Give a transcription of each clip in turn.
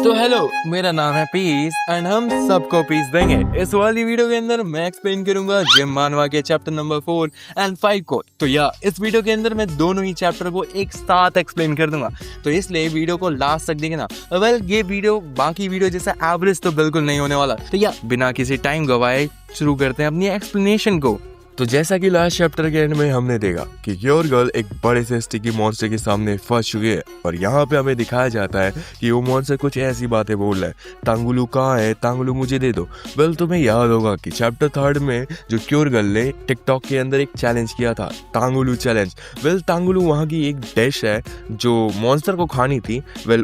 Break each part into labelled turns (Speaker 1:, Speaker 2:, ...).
Speaker 1: तो हेलो, मेरा नाम है पीस एंड हम सबको पीस देंगे। इस वाली वीडियो के अंदर मैं एक्सप्लेन करूंगा जिम मानवा के चैप्टर नंबर 4 एंड 5 को। तो इस वीडियो के अंदर मैं दोनों ही चैप्टर को एक साथ एक्सप्लेन कर दूंगा, तो इसलिए वीडियो को लास्ट तक देखना। ये वीडियो बाकी वीडियो जैसा एवरेज तो बिल्कुल नहीं होने वाला। तो बिना किसी टाइम गवाए शुरू करते हैं अपनी एक्सप्लेनेशन को।
Speaker 2: तो जैसा कि लास्ट चैप्टर के एंड में हमने देखा कि क्योर गर्ल एक बड़े से स्टिकी मॉन्स्टर के सामने फंस चुकी है और यहाँ पे हमें दिखाया जाता है कि वो मॉन्स्टर कुछ ऐसी बातें बोल रहा है, तांगुलू कहाँ है, तांगुलू मुझे दे दो। तुम्हें याद होगा कि चैप्टर 3 में जो क्योर गर्ल ने टिकटॉक के अंदर एक चैलेंज किया था, तांगुलू चैलेंज। तांगुलू वहाँ की एक डिश है जो मॉन्स्टर को खानी थी।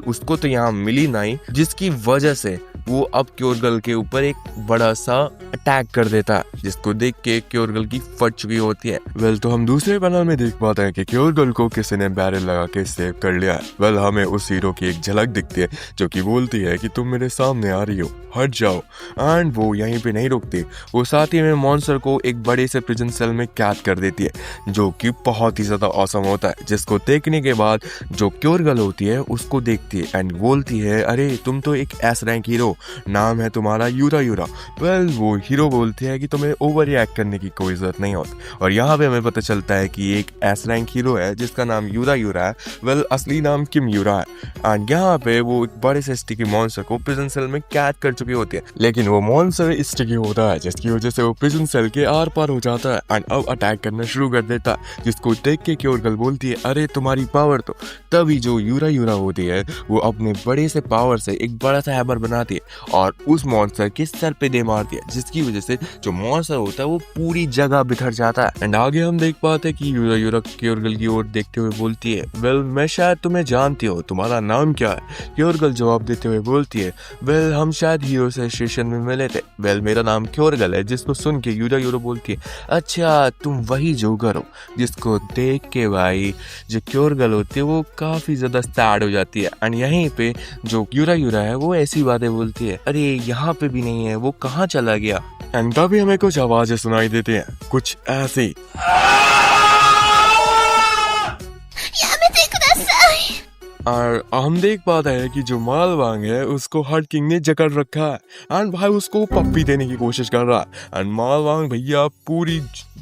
Speaker 2: उसको तो यहाँ मिली नहीं, जिसकी वजह से वो अब क्योर गर्ल के ऊपर एक बड़ा सा अटैक कर देता है, जिसको देख के क्योर गर्ल की फट चुकी होती है। तो हम दूसरे पैनल में देख पाते हैं कि क्योर गर्ल को किसी ने बैरल लगा के सेव कर लिया है। हमें उस हीरो की एक झलक दिखती है जो कि बोलती है कि तुम मेरे सामने आ रही हो, हट जाओ। एंड वो यहीं पे नहीं रुकती, वो साथ ही में मॉन्स्टर को एक बड़े से प्रिजन सेल में कैद कर देती है, जो कि बहुत ही ज्यादा ऑसम होता है। जिसको देखने के बाद जो क्योर गर्ल होती है उसको देखती है एंड बोलती है, अरे तुम तो एक एस रैंक हीरो, नाम है तुम्हारा यूरा यूरा। वो हीरो बोलती है कि तुम्हें ओवर रिएक्ट करने की कोई जरूरत नहीं होती। और यहाँ पे हमें पता चलता है कि एक एस रैंक हीरो है जिसका नाम यूरा यूरा है। असली नाम किम यूरा है। एंड यहाँ पे वो एक बड़े से स्टिकी मॉन्स्टर को प्रिजन सेल में कैद कर चुकी होती है, लेकिन वो मॉन्स्टर स्टिकी होता है जिसकी वजह से वो प्रिजन सेल के आर पार हो जाता है एंड अब अटैक करना शुरू कर देता है, जिसको देख के क्योर गर्ल बोलती है, अरे तुम्हारी पावर तो। तभी जो यूरा यूरा होती है वो अपने बड़े से पावर से एक बड़ा सा हैमर बनाती है और उस मॉन्स्टर के सर पे दे मारती है, जिसकी वजह से जो मॉन्स्टर होता है वो पूरी जगह बिखर जाता है। एंड आगे हम देख पाते हैं कि यूरा यूरा क्योर गर्ल की ओर देखते हुए बोलती है, मैं शायद तुम्हें जानती हूँ, तुम्हारा नाम क्या है? क्योर गर्ल जवाब देते हुए बोलती है, हम शायद हीरो से स्टेशन में मिले थे। मेरा नाम क्योर गर्ल है। जिसको सुन के यूरा यूरा बोलती है, अच्छा तुम वही जोकर हो। जिसको देख के भाई जो क्योर गर्ल होती है वो काफी ज्यादा सैड हो जाती है। एंड यहीं पे जो यूरा यूरा है वो ऐसी बातें बोलती है, अरे यहाँ पे भी नहीं है, वो कहाँ चला गया। एंड तभी हमें कुछ आवाजें सुनाई देती हैं, कुछ ऐसी। और हम देख पाते हैं कि जो मालवांग है उसको हर्ट किंग ने जकड़ रखा है एंड भाई उसको पप्पी देने की कोशिश कर रहा है। एंड मालवांग भैया पूरी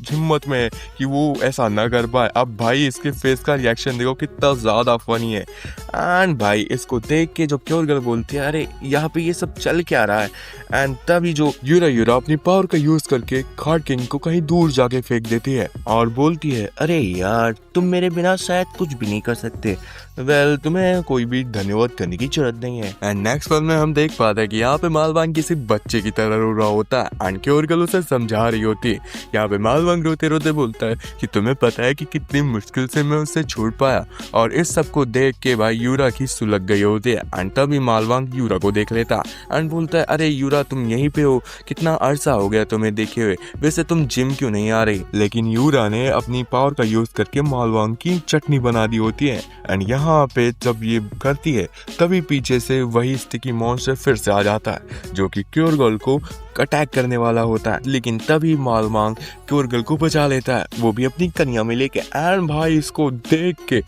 Speaker 2: हिम्मत में है कि वो ऐसा ना कर पाए। अब भाई इसके फेस का रिएक्शन देखो कितना ज्यादा फनी है। एंड भाई इसको देख के जो क्योर गर्ल बोलती है, अरे यहाँ पे ये सब चल क्या रहा है। एंड तभी जो यूरा यूरा अपनी पावर का यूज करके हर्ट किंग को कहीं दूर जाके फेंक देती है और बोलती है, अरे यार तुम मेरे बिना शायद कुछ भी नहीं कर सकते। तुम्हें कोई भी धन्यवाद करने की जरूरत नहीं है। एंड नेक्स्ट फिल्म में हम देख पाते हैं कि यहाँ पे मालवांग किसी बच्चे की तरह रो रहा होता है एंड क्योर गर्ल उसे समझा रही होती है। यहाँ पे मालवांग रोते रोते बोलता है कि तुम्हें पता है कि कितनी मुश्किल से मैं उससे छूट पाया। और इस सब को देख के भाई यूरा की सुलग गई होती है एंड तभी मालवांग यूरा को देख लेता है एंड बोलता है, अरे यूरा तुम यहीं पे हो, कितना अरसा हो गया तुम्हें देखे हुए, वैसे तुम जिम क्यों नहीं आ रही। लेकिन यूरा ने अपनी पावर का यूज करके मालवांग की चटनी बना दी होती है। एंड यहाँ पे जब ये करती है तभी पीछे से वही स्टिकी मॉन्स्टर फिर से आ जाता है जो कि क्योर गर्ल को अटैक करने वाला होता है। लेकिन तभी मालवांग क्योर गर्ल को बचा लेता है, वो भी अपनी कन्या में लेके। एंड भाई इसको देख के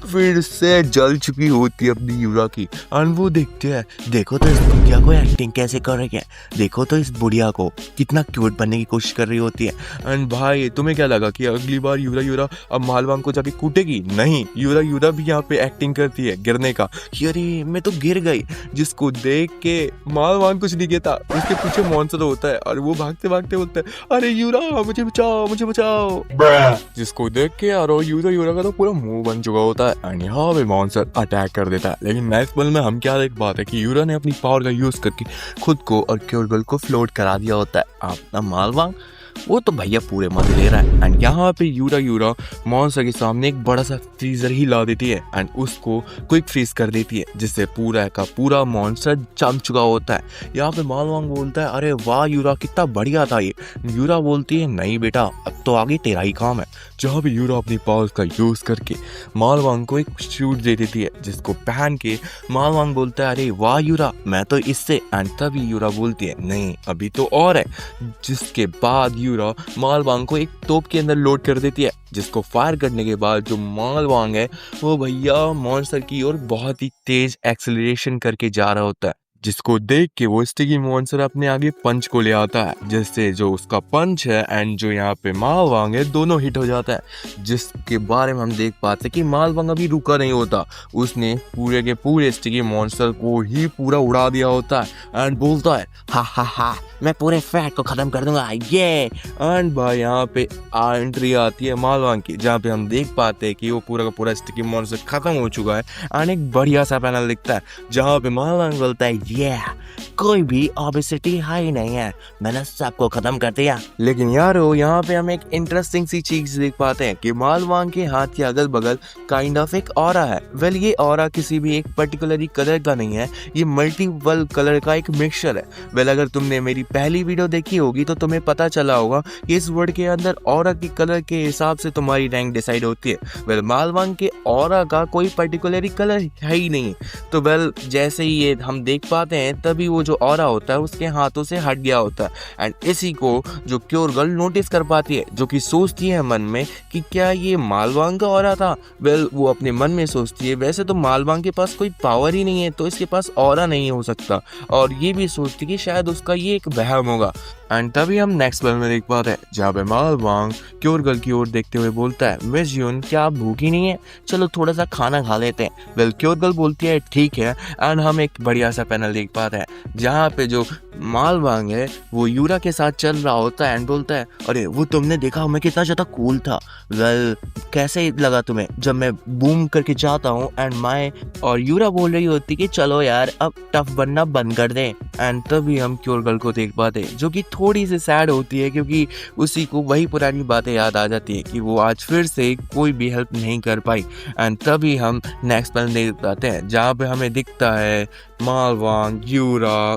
Speaker 2: फिर से जल चुकी होती है अपनी यूरा की। एंड वो देखते हैं, देखो तो इस बुढ़िया को एक्टिंग कैसे कर रही है, देखो तो इस बुढ़िया को कितना क्यूट बनने की कोशिश कर रही होती है। एंड भाई तुम्हें क्या लगा कि अगली बार यूरा यूरा अब मालवांग को जाके कूटेगी? नहीं, यूरा यूरा भी यहाँ पे एक्टिंग करती है गिरने का कि अरे मैं तो गिर गई। जिसको देख के मालवांग कुछ नहीं कहता, उसके पीछे मॉन्स्टर होता है और वो भागते भागते बोलता है, अरे यूरा मुझे बचाओ मुझे बचाओ। जिसको देख के यार यूरा यूरा का तो पूरा मुंह बन चुका होता है एंड यहाँ पे मॉन्स्टर अटैक कर देता है। लेकिन नेक्स्ट पल में हम क्या देख पाते हैं कि यूरा ने अपनी पावर का यूज करके खुद को और क्योर गर्ल को फ्लोट करा दिया होता है। अपना मालवांग वो तो भैया पूरे मजे ले रहा है। एंड यहाँ पे यूरा यूरा मॉन्स्टर के सामने एक बड़ा सा फ्रीजर ही ला देती है एंड उसको क्विक फ्रीज कर देती है, जिससे पूरा का पूरा मॉन्स्टर जम चुका होता है। यहाँ पे मालवांग बोलता है, अरे वाह यूरा कितना बढ़िया था ये। यूरा बोलती है, नहीं बेटा अब तो आगे तेरा ही काम है, जहाँ पे यूरा अपनी पावर्स का यूज करके मालवांग को एक शूट दे देती है, जिसको पहन के मालवांग बोलता है अरे वाह यूरा, मैं तो इससे, एंड तभी यूरा बोलती है नहीं अभी तो और है, जिसके बाद यूरा मालवांग को एक तोप के अंदर लोड कर देती है, जिसको फायर करने के बाद जो मालवांग है वो भैया मॉन्स्टर की ओर बहुत ही तेज एक्सेलरेशन करके जा रहा होता है, जिसको देख के वो स्टिकी मॉन्स्टर अपने आगे पंच को ले आता है, जिससे जो उसका पंच है एंड जो यहाँ पे मालवांग है दोनों हिट हो जाता है, जिसके बारे में हम देख पाते हैं कि मालवांग अभी रुका नहीं होता, उसने पूरे के पूरे स्टिकी मॉन्स्टर को ही पूरा उड़ा दिया होता है एंड बोलता है हा हा हा मैं पूरे फैट को खत्म कर दूंगा ये। एंड भाई यहाँ पे एंट्री आती है मालवांग की, जहाँ पे हम देख पाते हैं कि वो पूरा का पूरा स्टिकी मॉन्स्टर खत्म हो चुका है एंड एक बढ़िया सा पैनल दिखता है, जहाँ पे मालवांग बोलता है कोई भी ऑबिसिटी हाई नहीं है, मैंने सबको खत्म कर दिया। लेकिन यारो यहाँ पे हम एक इंटरेस्टिंग सी चीज देख पाते हैं कि मालवांग के हाथ के अगल बगल काइंड ऑफ एक ऑरा है। वेल ये ऑरा किसी भी एक पर्टिकुलर कलर का नहीं है, ये मल्टीपल कलर का एक मिक्सचर है। वेल अगर तुमने मेरी पहली वीडियो देखी होगी तो तुम्हें पता चला होगा कि इस वर्ड के अंदर ऑरा की कलर के हिसाब से तुम्हारी रैंक डिसाइड होती है। वेल मालवांग के ऑरा का कोई पर्टिकुलर कलर है ही नहीं, तो वेल जैसे ही ये हम देख पाते हैं तभी वो जो ऑरा होता है उसके हाथों से हट गया होता है एंड इसी को जो क्योर गर्ल नोटिस कर पाती है, जो कि सोचती है मन में कि क्या ये मालवांग का ऑरा था। वेल वो अपने मन में सोचती है वैसे तो मालवांग के पास कोई पावर ही नहीं है तो इसके पास ऑरा नहीं हो सकता, और ये भी सोचती कि शायद उसका ये एक वहम होगा। एंड तभी हम नेक्स्ट पल में देख पाते हैं जहाँ पे मालवांग क्योर गर्ल की ओर देखते हुए बोलता है मिस यून क्या आप भूखी नहीं है, चलो थोड़ा सा खाना खा लेते हैं। वेल क्योर गर्ल बोलती है ठीक है एंड हम एक बढ़िया सा पैनल देख पाते हैं जहाँ पे जो मालवांग है वो यूरा के साथ चल रहा होता है एंड बोलता है अरे वो तुमने देखा मैं कितना ज्यादा कूल था। वेल कैसे लगा तुम्हें जब मैं बूम करके जाता हूँ एंड माय और यूरा बोल रही होती कि चलो यार अब टफ बनना बंद कर दे। एंड तभी हम क्योर गर्ल को देख पाते जो कि थोड़ी सी सैड होती है क्योंकि उसी को वही पुरानी बातें याद आ जाती है कि वो आज फिर से कोई भी हेल्प नहीं कर पाई। एंड तभी हम नेक्स्ट पैनल देख पाते हैं जहाँ पे हमें दिखता है मालवांग यूरा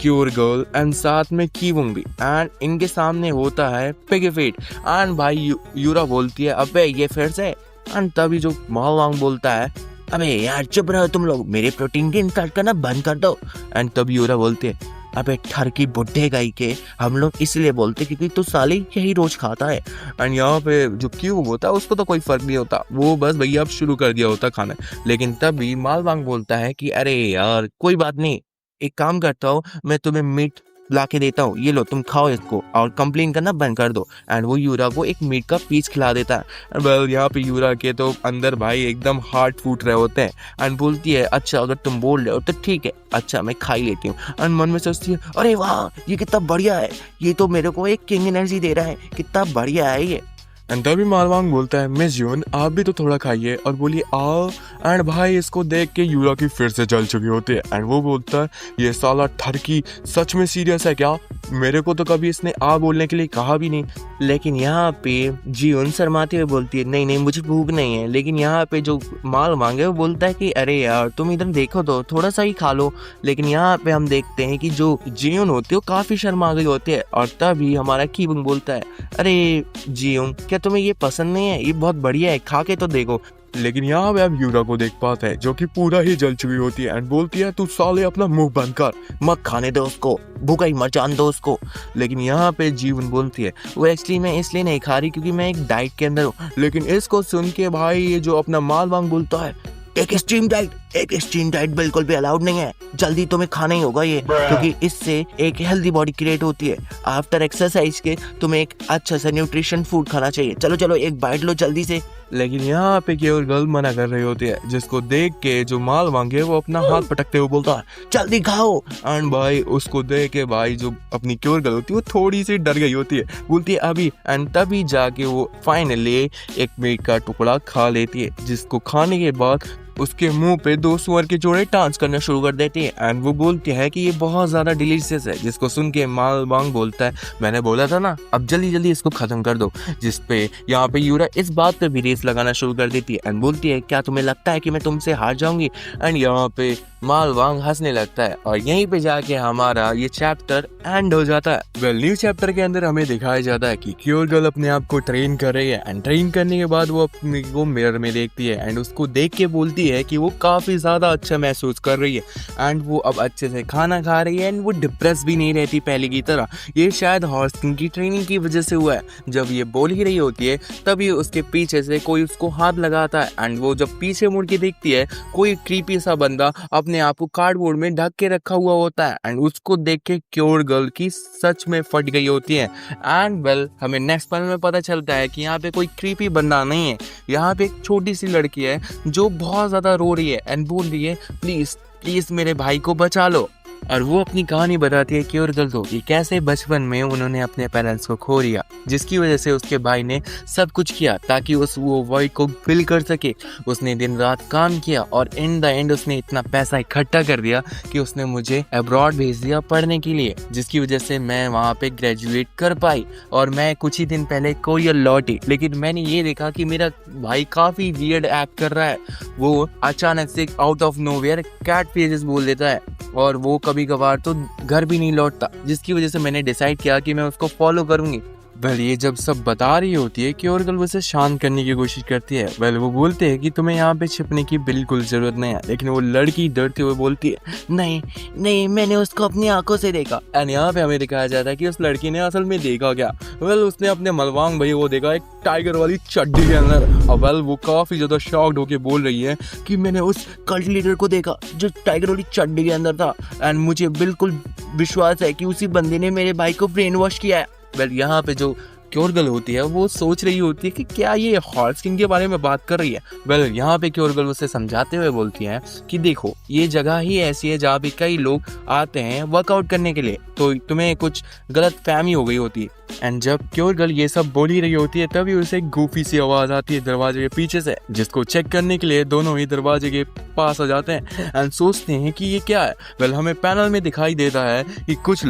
Speaker 2: क्योर गर्ल एंड साथ में कीवुंग भी, एंड इनके सामने होता है पिगी फीट एंड भाई यूरा बोलती है अबे ये फिर से। एंड तभी जो मालवांग बोलता है अबे यार चुप रहो तुम लोग, मेरे प्रोटीन की इंसल्ट करना बंद कर दो। एंड तभी यूरा बोलती है अबे ठर की बुड्ढे गाई के हम लोग इसलिए बोलते क्योंकि तू साले यही रोज खाता है। एंड यहाँ पे जो क्यूब होता है उसको तो कोई फर्क नहीं होता, वो बस भैया अब शुरू कर दिया होता खाना। लेकिन तभी मालवांग बोलता है कि अरे यार कोई बात नहीं, एक काम करता हूँ मैं तुम्हें मीट ला के देता हूँ, ये लो तुम खाओ इसको और कंप्लेन करना बंद कर दो। एंड वो यूरा को एक मीट का पीस खिला देता है। वेल यहाँ पे यूरा के तो अंदर भाई एकदम हार्ट फूट रहे होते हैं एंड बोलती है अच्छा अगर तुम बोल रहे हो तो ठीक है, अच्छा मैं खा ही लेती हूँ। एंड मन में सोचती है अरे वाह ये कितना बढ़िया है, ये तो मेरे को एक किंग एनर्जी दे रहा है, कितना बढ़िया है ये। एंड तभी मालवांग बोलता है मिस यून आप भी तो थोड़ा खाइए और बोलिए आओ। एंड भाई इसको देख के यूरा की फिर से जल चुकी होती है एंड वो बोलता है ये साला ठरकी सच में सीरियस है क्या, मेरे को तो कभी इसने आ बोलने के लिए कहा भी नहीं। लेकिन यहाँ पे जीवन शर्माते हुए बोलती है नहीं नहीं मुझे भूख नहीं है। लेकिन यहाँ पे जो मालवांग है वो बोलता है कि अरे यार तुम इधर देखो तो थोड़ा सा ही खा लो। लेकिन यहाँ पे हम देखते हैं कि जो जीवन होती है वो काफी शर्मा गई होती है और तभी हमारा कीबुंग बोलता है अरे जीवन क्या तुम्हें ये पसंद नहीं है, ये बहुत बढ़िया है खा के तो देखो। लेकिन यहाँ पे अब यूरा को देख पाते हैं जो कि पूरा ही जल चुकी होती है एंड बोलती है तू साले अपना मुंह बंद कर, मत खाने दो उसको, भूखा ही मर जान दो उसको। लेकिन यहाँ पे जीवन बोलती है वो एक्चुअली मैं इसलिए नहीं खा रही क्योंकि मैं एक डाइट के अंदर हूँ। लेकिन इसको सुन के भाई ये जो अपना मालवांग बोलता है एक एक्सट्रीम डाइट बिल्कुल भी अलाउड नहीं है, जल्दी तुम्हें खाना ही होगा ये, क्योंकि इससे एक हेल्दी बॉडी क्रिएट होती है। आफ्टर एक्सरसाइज के तुम्हें एक अच्छा सा न्यूट्रिशन फूड खाना चाहिए, चलो चलो एक बाइट लो जल्दी से। लेकिन यहाँ पे क्योर गर्ल मना कर रही होती है, जिसको देख के जो मालवांग है वो अपना हाथ पटकते हुए बोलता है जल्दी खाओ। एंड भाई उसको देख के भाई जो अपनी क्योर गर्ल होती है वो थोड़ी सी डर गई होती है, बोलती है अभी। एंड तभी जाके वो फाइनली एक मीट का टुकड़ा खा लेती है, जिसको खाने के बाद
Speaker 1: उसके मुंह पे 2 सुअर के जोड़े डांस करना शुरू कर देती है एंड वो बोलती है कि ये बहुत ज्यादा डिलीशियस है, जिसको सुन के माल वांग बोलता है मैंने बोला था ना, अब जल्दी जल्दी इसको खत्म कर दो। जिस पे यहाँ पे यूरा इस बात पे भी रेस लगाना शुरू कर देती है एंड बोलती है क्या तुम्हें लगता है कि मैं तुमसे हार जाऊंगी। एंड यहाँ पे माल वांग हंसने लगता है और यहीं पे जाके हमारा ये चैप्टर एंड हो जाता है। वेल न्यू चैप्टर के अंदर हमें दिखाया जाता है कि क्योर गर्ल अपने आप को ट्रेन कर रही है एंड ट्रेन करने के बाद वो अपने को मिरर में देखती है एंड उसको देख के बोलती है कि वो काफी ज्यादा अच्छा महसूस कर रही है एंड वो अब अच्छे से खाना खा रही है एंड वो डिप्रेस भी नहीं रहती पहले की तरह। ये शायद हॉर्स किंग की ट्रेनिंग की वजह से हुआ है। जब ये बोल ही रही होती है तभी उसके पीछे से कोई उसको हाथ लगाता है एंड वो जब पीछे मुड़ के देखती है कोई क्रीपी सा बंदा अपने आप को कार्डबोर्ड में ढक के रखा हुआ होता है एंड उसको देख के क्योर गर्ल की सच में फट गई होती है। एंड वेल हमें नेक्स्ट पैनल में पता चलता है कि यहाँ पे कोई क्रीपी बंदा नहीं है, यहाँ पे एक छोटी सी लड़की है जो बहुत ज्यादा रो रही है एंड बोल रही है प्लीज प्लीज मेरे भाई को बचा लो। और वो अपनी कहानी बताती है क्योर गर्ल को कि कैसे बचपन में उन्होंने अपने पेरेंट्स को खो दिया, जिसकी वजह से उसके भाई ने सब कुछ किया ताकि वो वॉइड को फिल कर सके। उसने दिन रात काम किया और इन द एंड उसने इतना पैसा इकट्ठा कर दिया कि उसने मुझे अब्रॉड भेज दिया पढ़ने के लिए, जिसकी वजह से मैं वहाँ पे ग्रेजुएट कर पाई और मैं कुछ ही दिन पहले कोरिया लौटी। लेकिन मैंने ये देखा कि मेरा भाई काफ़ी वियर्ड एक्ट कर रहा है। वो अचानक से out of nowhere catchphrases बोल देता है और वो कभी कभार तो घर भी नहीं लौटता, जिसकी वजह से मैंने डिसाइड किया कि मैं उसको फॉलो करूंगी। वेल ये जब सब बता रही होती है क्योर गर्ल उसे शांत करने की कोशिश करती है। वेल वो बोलते हैं कि तुम्हें यहाँ पे छिपने की बिल्कुल जरूरत नहीं है, लेकिन वो लड़की डरते हुए बोलती है नहीं नहीं मैंने उसको अपनी आंखों से देखा। एंड यहाँ पे हमें दिखाया जाता है कि उस लड़की ने असल में देखा क्या। वेल उसने अपने मलवांग भाई को देखा एक टाइगर वाली चड्डी के अंदर। अब वेल वो काफी ज्यादा शॉक्ड होके बोल रही है कि मैंने उस कल्ट लीडर को देखा जो टाइगर वाली चड्डी के अंदर था एंड मुझे बिल्कुल विश्वास है कि उसी बंदे ने मेरे भाई को ब्रेन वॉश किया है। वेल यहाँ पे जो क्योर गर्ल होती है वो सोच रही होती है कि क्या ये हॉर्स किंग के बारे में बात कर रही है। वेल यहाँ पे क्योर गर्ल उसे समझाते हुए बोलती है कि देखो ये जगह ही ऐसी है जहाँ पे कई लोग आते हैं वर्कआउट करने के लिए, तो तुम्हें कुछ गलत फहमी हो गई होती है। एंड जब क्योर गर्ल ये सब बोल ही रही होती है तभी उसे एक गूफी सी आवाज आती है दरवाजे के पीछे से, जिसको चेक करने के लिए दोनों ही दरवाजे के पास आ जाते हैं एंड सोचते हैं कि ये क्या है। वेल हमें पैनल में दिखाई देता है कि कुछ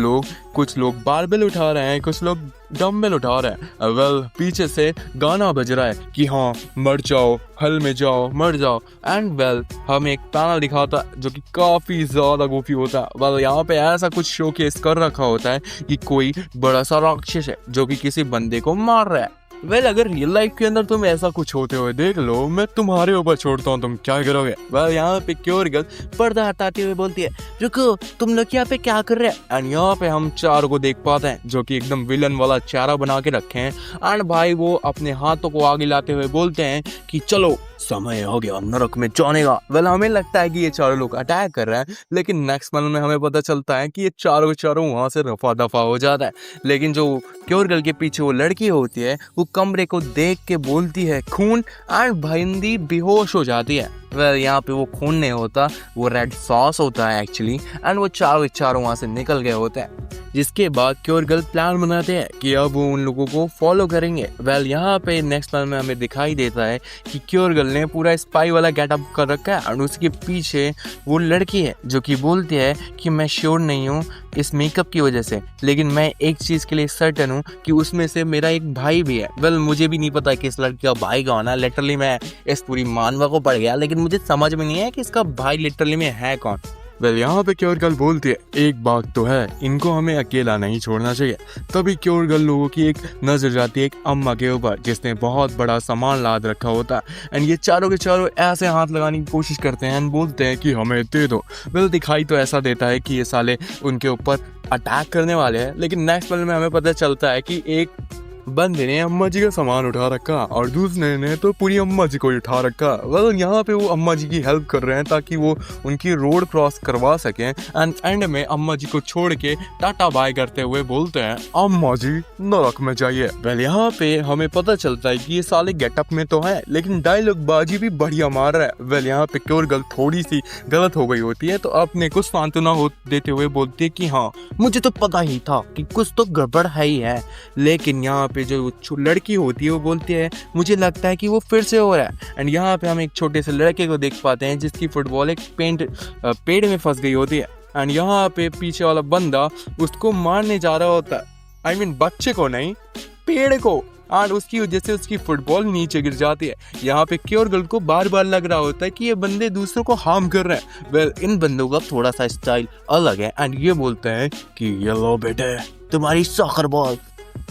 Speaker 1: लोग बारबेल उठा रहे हैं, कुछ लोग डम्बेल उठा रहे हैं। वेल पीछे से गाना बज रहा है कि हाँ मर जाओ, हल में जाओ, मर जाओ। एंड वेल हमें एक पैनल दिखाता है जो कि काफी ज्यादा गोफी होता है। वेल यहाँ पे ऐसा कुछ शोकेस कर रखा होता है कि कोई बड़ा सा राक्षस है जो कि किसी बंदे को मार रहा है। वेल अगर रियल लाइफ के अंदर तुम ऐसा कुछ होते हुए देख लो, मैं तुम्हारे ऊपर छोड़ता हूँ, तुम क्या करोगे। वेल यहाँ पे क्योर गर्ल पर्दा हटाते हुए बोलती है रुको तुम लोग यहाँ पे क्या कर रहे हैं। एंड यहाँ पे हम चारों को देख पाते हैं जो कि एकदम विलन वाला चेहरा बना के रखे हैं। एंड भाई वो अपने हाथों को आगे लाते हुए बोलते हैं कि चलो समय हो गया नरक में जाने का। वेल हमें लगता है कि ये चारों लोग अटैक कर रहे हैं, लेकिन नेक्स्ट पैनल में हमें पता चलता है कि ये चारों के चारों वहां से रफा दफा हो जाता है। लेकिन जो क्योर गर्ल के पीछे वो लड़की होती है वो कमरे को देख के बोलती है खून एंड भाईंदी बेहोश हो जाती है। वेल यहाँ पे वो खून नहीं होता, वो रेड सॉस होता है एक्चुअली। एंड वो चारों वहां से निकल गए होते हैं, जिसके बाद क्योर गर्ल प्लान बनाते हैं कि अब वो उन लोगों को फॉलो करेंगे। वेल यहाँ पे नेक्स्ट पैनल में हमें दिखाई देता है कि क्योर गर्ल ने पूरा स्पाई वाला गेटअप कर रखा है और उसके पीछे वो लड़की है जो कि बोलती है कि मैं श्योर नहीं हूँ इस मेकअप की वजह से, लेकिन मैं एक चीज के लिए सर्टन हूँ कि उसमें से मेरा एक भाई भी है। वेल मुझे भी नहीं पता कि इस लड़की का भाई कौन है, लिटरली मैं इस पूरी मानवा को पड़ गया, लेकिन मुझे समझ में नहीं है कि इसका भाई लिटरली में है कौन।
Speaker 2: वेल यहाँ पे क्योर गर्ल बोलती है एक बात तो है, इनको हमें अकेला नहीं छोड़ना चाहिए। तभी क्योर गर्ल लोगों की एक नजर जाती है एक अम्मा के ऊपर जिसने बहुत बड़ा सामान लाद रखा होता है। एंड ये चारों के चारों ऐसे हाथ लगाने की कोशिश करते हैं एंड बोलते हैं कि हमें दे दो। वेल दिखाई तो ऐसा देता है कि ये साले उनके ऊपर अटैक करने वाले हैं, लेकिन नेक्स्ट पल में हमें पता चलता है कि एक बंदे ने अम्मा जी का सामान उठा रखा और दूसरे ने तो पूरी अम्मा जी को उठा रखा। वेल यहाँ पे वो अम्मा जी की हेल्प कर रहे हैं ताकि वो उनकी रोड क्रॉस करवा सकें। एंड एंड में अम्मा जी को छोड़ के टाटा बाय करते हुए बोलते हैं अम्मा जी नरक में जाइए। वेल यहाँ पे हमें पता चलता है कि ये साले गेटअप में तो है, लेकिन डायलॉग बाजी भी बढ़िया मार रहा है। वेल यहाँ पे क्योर गर्ल थोड़ी सी गलत हो गई होती है तो अपने को सांत्वना देते हुए बोलती है कि हाँ मुझे तो पता ही था कि कुछ तो गड़बड़ है ही है, लेकिन यहाँ
Speaker 1: पे जो लड़की होती है वो बोलती है मुझे लगता है कि वो फिर से हो रहा है। एंड यहाँ पे हम एक छोटे से लड़के को देख पाते हैं जिसकी फुटबॉल एक पेड़ में फंस गई होती है। एंड यहाँ पे पीछे वाला बंदा उसको मारने जा रहा होता है, आई मीन बच्चे को नहीं, पेड़ को, और उसकी वजह से उसकी फुटबॉल नीचे गिर जाती है। यहाँ पे क्योर गर्ल को बार बार लग रहा होता है कि ये बंदे दूसरों को हार्म कर रहे हैं। वेल इन बंदों का थोड़ा सा स्टाइल अलग है एंड ये बोलते हैं कि ये लो बेटे तुम्हारी सॉकर बॉल।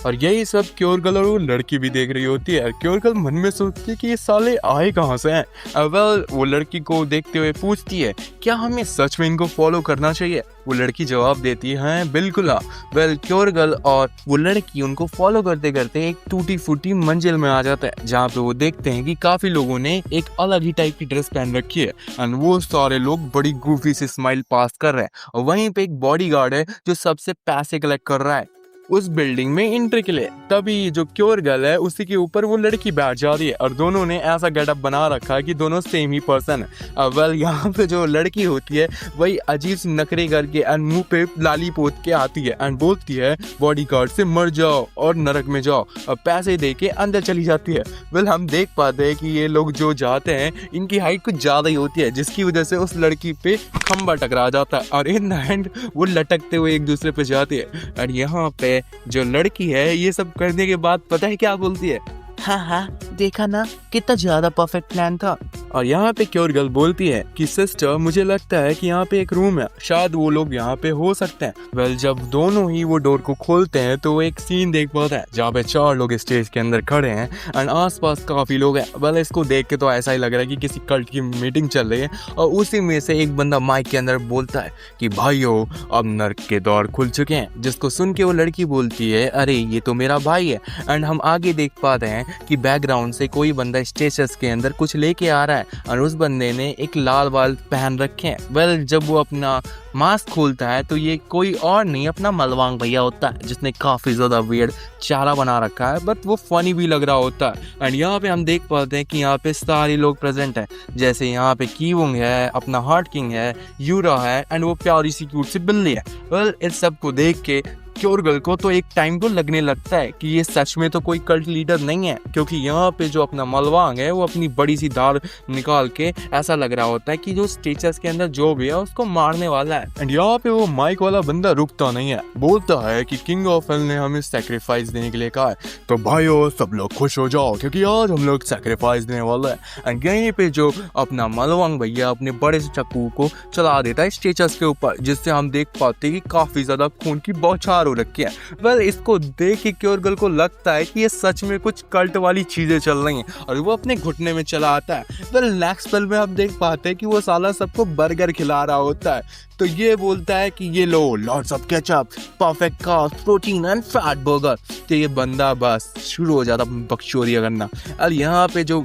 Speaker 1: और यही सब क्योर गर्ल और वो लड़की भी देख रही होती है। क्योर गर्ल मन में सोचती है कि ये साले आए कहाँ से हैं। वेल वो लड़की को देखते हुए पूछती है क्या हमें सच में इनको फॉलो करना चाहिए। वो लड़की जवाब देती है बिल्कुल हाँ। वेल क्योर गर्ल और वो लड़की उनको फॉलो करते करते एक टूटी फूटी मंजिल में आ जाता है जहाँ पे वो देखते हैं कि काफी लोगों ने एक अलग ही टाइप की ड्रेस पहन रखी है एंड वो सारे लोग बड़ी गूफी से स्माइल पास कर रहे हैं। और वहीं पे एक बॉडीगार्ड है जो सबसे पैसे कलेक्ट कर रहा है उस बिल्डिंग में एंट्री के लिए। तभी जो क्योर गर्ल है उसी के ऊपर वो लड़की बैठ जा रही है और दोनों ने ऐसा गेटअप बना रखा है कि दोनों सेम ही पर्सन है। वेल यहाँ पे जो लड़की होती है वही अजीब सी नखरे करके एंड मुंह पे लाली पोत के आती है एंड बोलती है बॉडीगार्ड से मर जाओ और नरक में जाओ, और पैसे दे के अंदर चली जाती है। वेल हम देख पाते हैं कि ये लोग जो जाते हैं इनकी हाइट कुछ ज्यादा ही होती है जिसकी वजह से उस लड़की पे खंबा टकरा जाता है और इन एंड वो लटकते हुए एक दूसरे पे जाती है। और यहाँ पे जो लड़की है ये सब करने के बाद पता है क्या बोलती है, हाँ देखा ना कितना ज्यादा परफेक्ट प्लान था। और यहाँ पे क्योर गर्ल बोलती है कि सिस्टर मुझे लगता है कि यहाँ पे एक रूम है, शायद वो लोग यहाँ पे हो सकते हैं। वेल जब दोनों ही वो डोर को खोलते हैं तो वो एक सीन देख पाता है जहाँ पे 4 लोग स्टेज के अंदर खड़े हैं एंड आसपास काफी लोग हैं। वेल इसको देख के तो ऐसा ही लग रहा है कि किसी कल्ट की मीटिंग चल रही है और उसी में से एक बंदा माइक के अंदर बोलता है कि भाइयों अब नर्क के दौर खुल चुके हैं, जिसको सुन के वो लड़की बोलती है अरे ये तो मेरा भाई है। एंड हम आगे देख पाते हैं कि बैकग्राउंड से कोई बंदा स्टेज के अंदर कुछ लेके आ रहा है और उस बंदे ने एक लाल बाल पहन रखे हैं। वेल जब वो अपना मास्क खोलता है तो ये कोई और नहीं अपना मलवांग भैया होता है जिसने काफी ज्यादा वियर्ड चारा बना रखा है, बट वो फनी भी लग रहा होता है। एंड यहाँ पे हम देख पाते हैं कि यहाँ पे सारे लोग प्रेजेंट हैं, जैसे यहाँ पे कीवुंग है, अपना हार्ट किंग है, यूरा है एंड वो प्यारी सी क्यूट सी बिल्ली है। वेल इस सब को देख के क्योर गर्ल को तो एक टाइम को लगने लगता है कि ये सच में तो कोई कल्ट लीडर नहीं है, क्योंकि यहाँ पे जो अपना मलवांग है वो अपनी बड़ी सी धार निकाल के ऐसा लग रहा होता है कि जो स्टेचस के अंदर जो भी है उसको मारने वाला है। एंड यहाँ पे वो माइक वाला बंदा रुकता नहीं है, बोलता है कि किंग ऑफ हेल ने हमें सैक्रिफाइस देने के लिए कहा है, तो भाइयों सब लोग खुश हो जाओ क्योंकि आज हम लोग सैक्रिफाइस देने वाला है। एंड यहीं पे जो अपना मलवांग भैया अपने बड़े से चक्कू को चला देता है स्टेचस के ऊपर, जिससे हम देख पाते हैं कि काफी ज्यादा खून की बौछार हो रखी है। वेल इसको देख के क्योर गर्ल को लगता है कि ये सच में कुछ कल्ट वाली चीजें चल रही हैं और वो अपने घुटने में चला आता है। वेल नेक्स्ट पल में हम देख पाते हैं कि वो साला सबको बर्गर खिला रहा होता है, तो ये बोलता है कि ये लो lots of ketchup, perfect carbs, protein and fat burger. तो ये बंदा बस शुरू हो जाता बकचोदियां करना। और यहाँ पे जो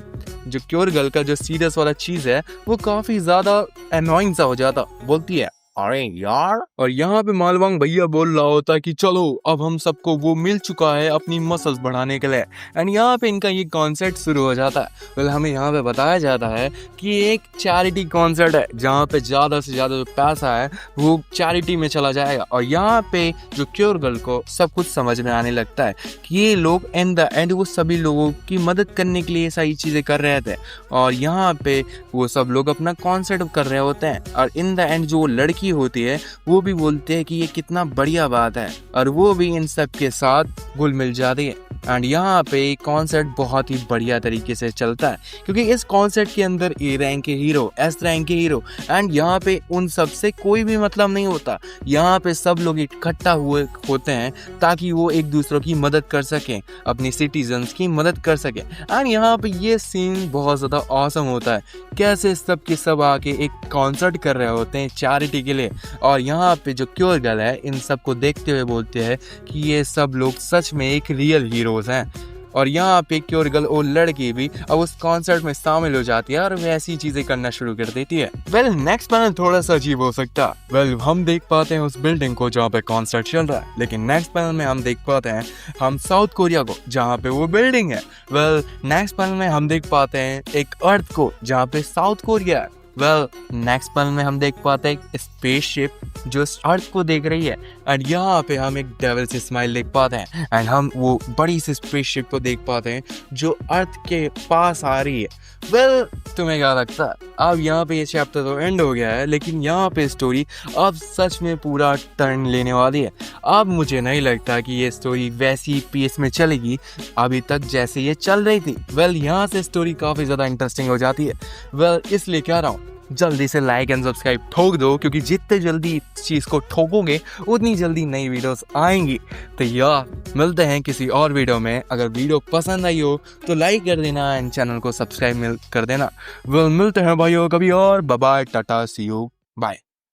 Speaker 1: क्योर गर्ल का जो सीरियस वाला चीज है वो काफी ज्यादा एनोइंग सा हो जाता, बोलती है अरे यार। और यहाँ पे मालवांग भैया बोल रहा होता है कि चलो अब हम सबको वो मिल चुका है अपनी मसल्स बढ़ाने के लिए। एंड यहाँ पे इनका ये कॉन्सर्ट शुरू हो जाता है। वेल हमें यहाँ पे बताया जाता है कि एक चैरिटी कॉन्सर्ट है जहाँ पे ज़्यादा से ज़्यादा जो पैसा है वो चैरिटी में चला जाएगा। और यहाँ पे जो क्योर गर्ल को सब कुछ समझ में आने लगता है कि ये लोग इन द एंड वो सभी लोगों की मदद करने के लिए सारी चीज़ें कर रहे थे और यहाँ पे वो सब लोग अपना कॉन्सर्ट कर रहे होते हैं। और इन द एंड जो लड़की होती है वो भी बोलते हैं कि ये कितना बढ़िया बात है और वो भी इन सब के साथ घुल मिल जाती है। एंड यहाँ पे कॉन्सर्ट बहुत ही बढ़िया तरीके से चलता है क्योंकि इस कॉन्सर्ट के अंदर ए रैंक के हीरो, एस रैंक के हीरो एंड यहाँ पे उन सब से कोई भी मतलब नहीं होता। यहाँ पे सब लोग इकट्ठा हुए होते हैं ताकि वो एक दूसरों की मदद कर सकें, अपनी सिटीजन्स की मदद कर सकें। एंड यहाँ पे ये सीन बहुत ज़्यादा ऑसम होता है, कैसे सब के सब आके एक कॉन्सर्ट कर रहे होते हैं चैरिटी के लिए। और यहाँ पे जो क्योर गर्ल है इन सब को देखते हुए बोलते हैं कि ये सब लोग सच में एक रियल हीरोज हैं। और यहाँ पे क्योर गर्ल और लड़की भी अब उस कॉन्सर्ट में शामिल हो जाती है और वैसी चीजें करना शुरू कर देती है। वेल नेक्स्ट पैनल थोड़ा सा अजीब हो सकता है। वेल हम देख पाते हैं उस बिल्डिंग को जहाँ पे कॉन्सर्ट चल रहा है, लेकिन नेक्स्ट पैनल में हम देख पाते हैं हम साउथ कोरिया को जहाँ पे वो बिल्डिंग है। वेल नेक्स्ट पैनल में हम देख पाते हैं एक अर्थ को जहाँ पे साउथ कोरिया है। वेल नेक्स्ट पल में हम देख पाते हैं एक स्पेसशिप जो इस अर्थ को देख रही है एंड यहाँ पे हम एक डेविल से स्माइल देख पाते हैं एंड हम वो बड़ी सी स्पेसशिप को देख पाते हैं जो अर्थ के पास आ रही है। वेल तुम्हें क्या लगता है? अब यहाँ पे ये चैप्टर तो एंड हो गया है, लेकिन यहाँ पे स्टोरी अब सच में पूरा टर्न लेने वाली है। अब मुझे नहीं लगता कि ये स्टोरी वैसी पेस में चलेगी अभी तक जैसे ये चल रही थी। वेल यहाँ से स्टोरी काफ़ी ज़्यादा इंटरेस्टिंग हो जाती है। वेल इसलिए कह रहा हूँ जल्दी से लाइक एंड सब्सक्राइब ठोक दो, क्योंकि जितने जल्दी इस चीज़ को ठोकोगे उतनी जल्दी नई वीडियोस आएंगी। तो यार मिलते हैं किसी और वीडियो में। अगर वीडियो पसंद आई हो तो लाइक कर देना एंड चैनल को सब्सक्राइब कर देना। वेल मिलते हैं भाइयों कभी और। Bye bye, tata, see you, bye.